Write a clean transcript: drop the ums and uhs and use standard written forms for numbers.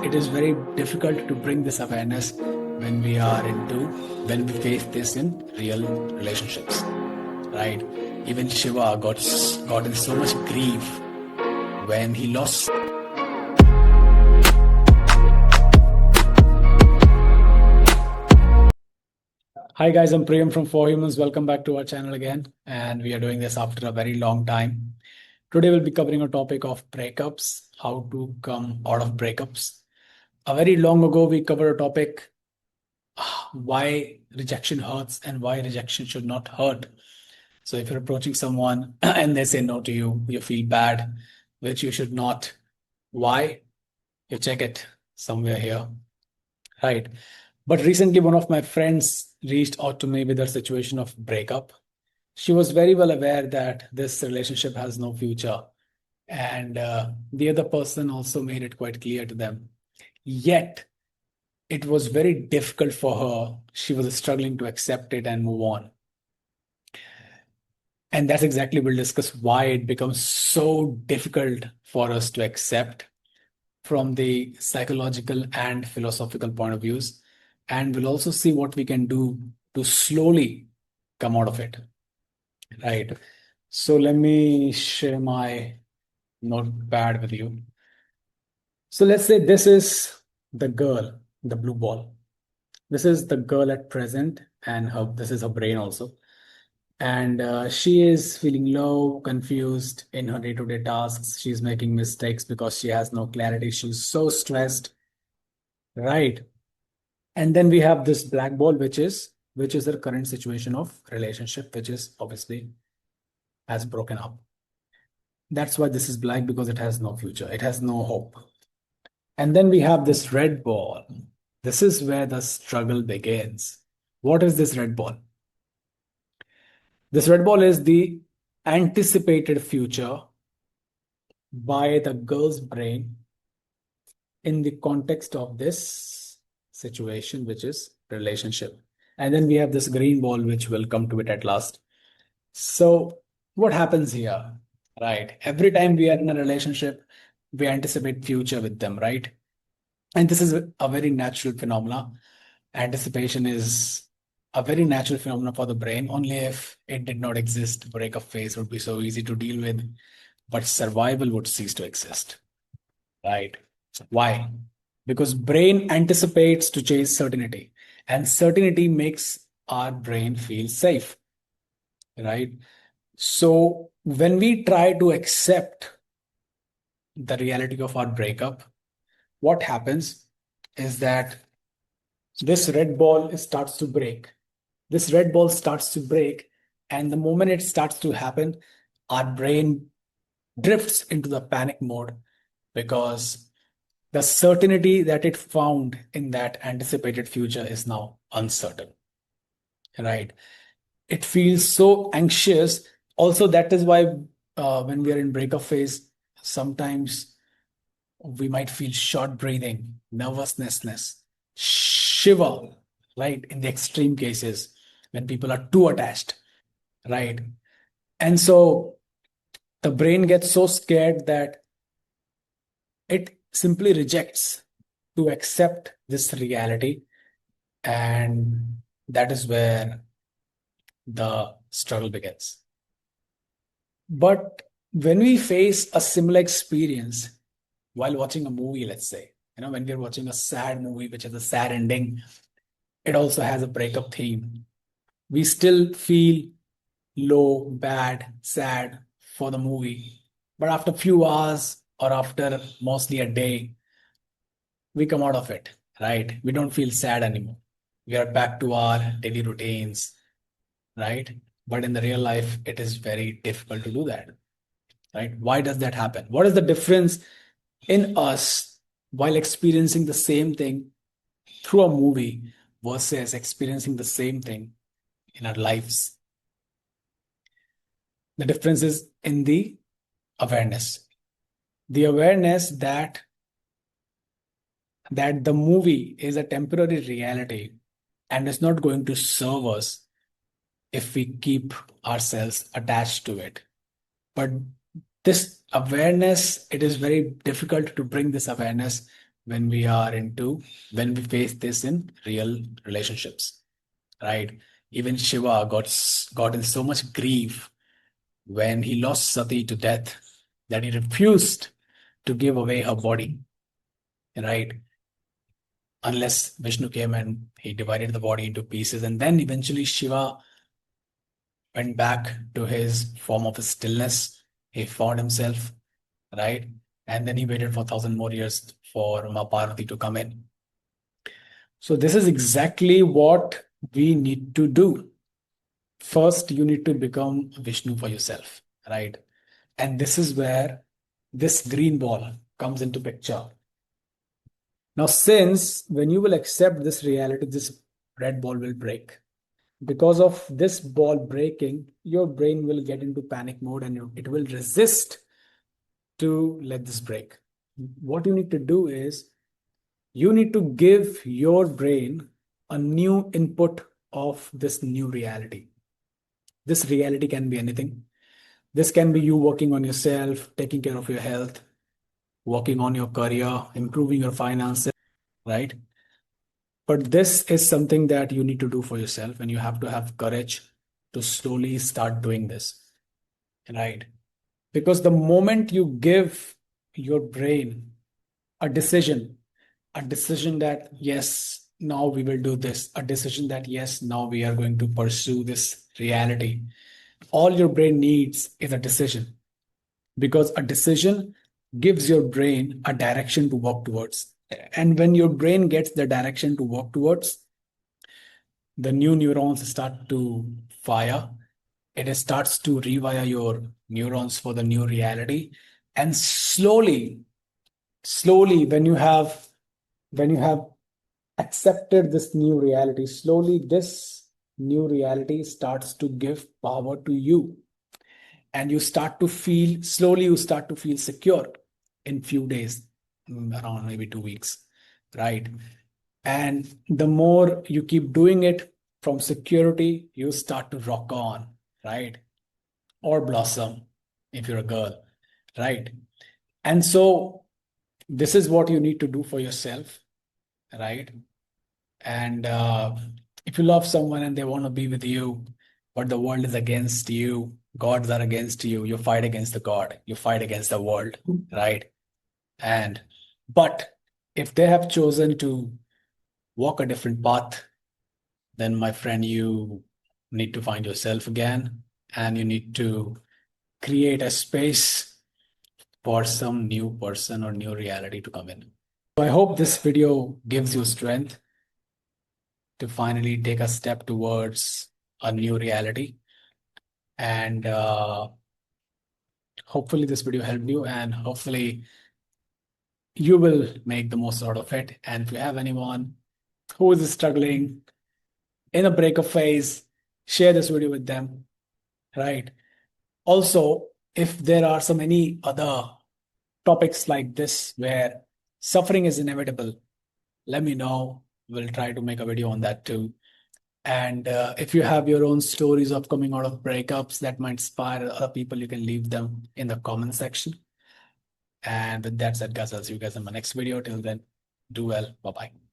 it is very difficult to bring this awareness when we face this in real relationships, right? Even Shiva got in so much grief when he lost. Hi guys, I'm Priyam from For Humans. Welcome back to our channel again, and we are doing this after a very long time. Today we'll be covering a topic of breakups, how to come out of breakups. A very long ago we covered a topic, why rejection hurts and why rejection should not hurt. So if you're approaching someone and they say no to you, you feel bad, which you should not. Why? You check it somewhere here, right? But recently, one of my friends reached out to me with a situation of breakup. She was very well aware that this relationship has no future, and the other person also made it quite clear to them. Yet, it was very difficult for her. She was struggling to accept it and move on. And that's exactly, we'll discuss why it becomes so difficult for us to accept from the psychological and philosophical point of views. And we'll also see what we can do to slowly come out of it. Right. So let me share my notepad with you. So let's say this is the girl, the blue ball. This is the girl at present, and this is her brain also. And she is feeling low, confused in her day-to-day tasks. She's making mistakes because she has no clarity. She's so stressed, right? And then we have this black ball, which is her current situation of relationship, which is obviously has broken up. That's why this is black, because it has no future. It has no hope. And then we have this red ball. This is where the struggle begins. What is this red ball? This red ball is the anticipated future by the girl's brain in the context of this situation, which is relationship. And then we have this green ball, which will come to it at last. So what happens here, right? Every time we are in a relationship, we anticipate future with them, right? And this is a very natural phenomena. Anticipation is a very natural phenomenon for the brain. Only if it did not exist, breakup phase would be so easy to deal with, but survival would cease to exist, right? Why? Because brain anticipates to chase certainty, and certainty makes our brain feel safe, right? So when we try to accept the reality of our breakup, what happens is that this red ball starts to break. This red ball starts to break, and the moment it starts to happen, our brain drifts into the panic mode, because the certainty that it found in that anticipated future is now uncertain, right? It feels so anxious. Also, that is why when we are in breakup phase, sometimes we might feel short breathing, nervousness, shiver, right? In the extreme cases, when people are too attached, right? And so the brain gets so scared that it simply rejects to accept this reality. And that is where the struggle begins. But when we face a similar experience while watching a movie, let's say, when we're watching a sad movie, which has a sad ending, it also has a breakup theme. We still feel low, bad, sad for the movie. But after a few hours or after mostly a day, we come out of it, right? We don't feel sad anymore. We are back to our daily routines, right? But in the real life, it is very difficult to do that, right? Why does that happen? What is the difference in us while experiencing the same thing through a movie versus experiencing the same thing in our lives? The difference is in the awareness. The awareness that the movie is a temporary reality and is not going to serve us if we keep ourselves attached to it. But this awareness, it is very difficult to bring this awareness when when we face this in real relationships, right? Even Shiva got in so much grief when he lost Sati to death that he refused to give away her body, right? Unless Vishnu came and he divided the body into pieces. And then eventually Shiva went back to his form of stillness. He found himself, right? And then he waited for 1,000 more years for Ma Parvati to come in. So this is exactly what we need to do. First, you need to become Vishnu for yourself, right? And this is where this green ball comes into picture. Now, since when you will accept this reality, this red ball will break. Because of this ball breaking, your brain will get into panic mode and it will resist to let this break. What you need to do is you need to give your brain a new input of this new reality. This reality can be anything. This can be you working on yourself, taking care of your health, working on your career, improving your finances, right? But this is something that you need to do for yourself, and you have to have courage to slowly start doing this, right? Because the moment you give your brain a decision that, yes, now we will do this, a decision that, yes, now we are going to pursue this reality, all your brain needs is a decision, because a decision gives your brain a direction to work towards. And when your brain gets the direction to work towards, the new neurons start to fire. It starts to rewire your neurons for the new reality. And slowly, when you have accepted this new reality, slowly this new reality starts to give power to you. And you start to feel secure in few days, around maybe 2 weeks, right? And the more you keep doing it from security, you start to rock on, right? Or blossom if you're a girl, right? And so this is what you need to do for yourself, right? And if you love someone and they want to be with you, but the world is against you, gods are against you, you fight against the god, you fight against the world, right? And but if they have chosen to walk a different path, then my friend, you need to find yourself again, and you need to create a space for some new person or new reality to come in. So I hope this video gives you strength to finally take a step towards a new reality. And hopefully this video helped you, and hopefully you will make the most out of it. And if you have anyone who is struggling in a breakup phase, share this video with them, right? Also, if there are some any other topics like this where suffering is inevitable, let me know. We'll try to make a video on that too. And if you have your own stories of coming out of breakups that might inspire other people, you can leave them in the comment section. And with that said, guys, I'll see you guys in my next video. Till then, do well. Bye bye.